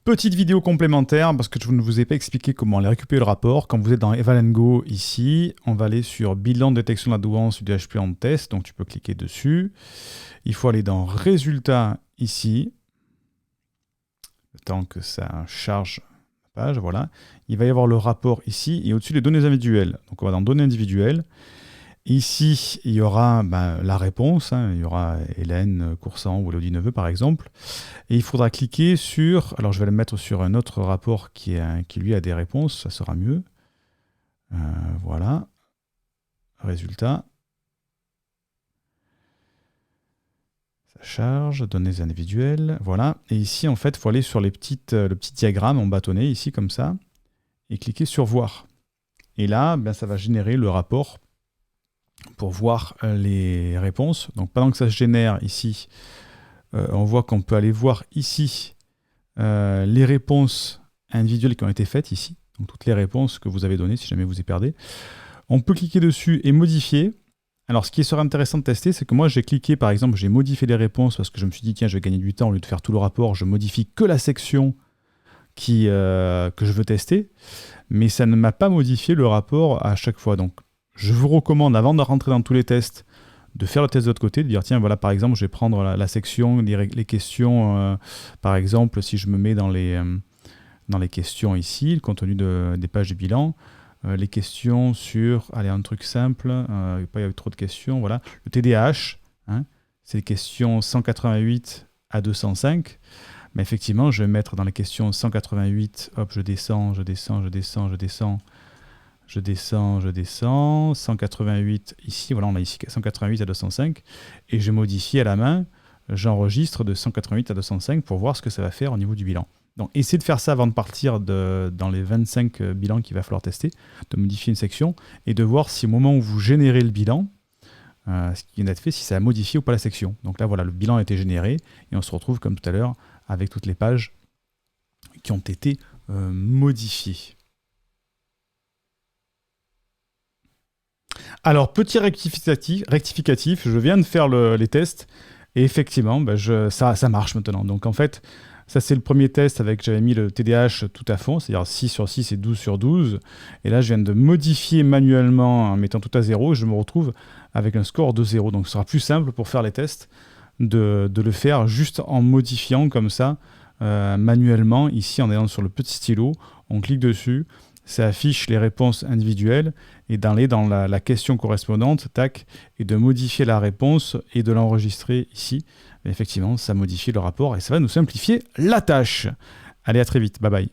Petite vidéo complémentaire, parce que je ne vous ai pas expliqué comment aller récupérer le rapport. Quand vous êtes dans Eval & Go ici, on va aller sur bilan de détection de la douance du DHP en test, donc tu peux cliquer dessus. Il faut aller dans résultats ici, le temps que ça charge la page, voilà. Il va y avoir le rapport ici, et au-dessus les données individuelles. Donc on va dans données individuelles. Ici, il y aura la réponse, il y aura Hélène Coursant ou Elodie Neveu par exemple, et il faudra cliquer sur, alors je vais le mettre sur un autre rapport qui lui a des réponses, ça sera mieux, voilà, résultat, ça charge, données individuelles, voilà, et ici en fait il faut aller sur le petit diagramme en bâtonnet, ici comme ça, et cliquer sur voir, et là ça va générer le rapport pour voir les réponses. Donc pendant que ça se génère ici, on voit qu'on peut aller voir ici les réponses individuelles qui ont été faites ici. Donc toutes les réponses que vous avez données si jamais vous y perdez. On peut cliquer dessus et modifier. Alors ce qui serait intéressant de tester, c'est que moi j'ai cliqué, par exemple, j'ai modifié les réponses parce que je me suis dit tiens, je vais gagner du temps au lieu de faire tout le rapport, je modifie que la section que je veux tester, mais ça ne m'a pas modifié le rapport à chaque fois. Donc je vous recommande, avant de rentrer dans tous les tests, de faire le test de l'autre côté, de dire, tiens, voilà, par exemple, je vais prendre la section, les questions, par exemple, si je me mets dans les questions ici, le contenu des pages du bilan, les questions sur, allez, un truc simple, pas y avoir trop de questions, voilà, le TDAH, c'est les questions 188 à 205, mais effectivement, je vais mettre dans les questions 188, hop, je descends, 188 ici, voilà, on a ici 188 à 205, et je modifie à la main, j'enregistre de 188 à 205 pour voir ce que ça va faire au niveau du bilan. Donc essayez de faire ça avant de partir dans les 25 bilans qu'il va falloir tester, de modifier une section, et de voir si au moment où vous générez le bilan, ce qui vient d'être fait, si ça a modifié ou pas la section. Donc là, voilà, le bilan a été généré, et on se retrouve comme tout à l'heure avec toutes les pages qui ont été modifiées. Alors, petit rectificatif, je viens de faire les tests et effectivement, ça marche maintenant. Donc en fait, ça c'est le premier test avec, j'avais mis le TDAH tout à fond, c'est-à-dire 6 sur 6 et 12 sur 12. Et là, je viens de modifier manuellement en mettant tout à 0 et je me retrouve avec un score de 0. Donc ce sera plus simple pour faire les tests de le faire juste en modifiant comme ça, manuellement, ici en allant sur le petit stylo, on clique dessus. Ça affiche les réponses individuelles et d'aller dans la question correspondante, tac, et de modifier la réponse et de l'enregistrer ici. Et effectivement, ça modifie le rapport et ça va nous simplifier la tâche. Allez, à très vite. Bye bye.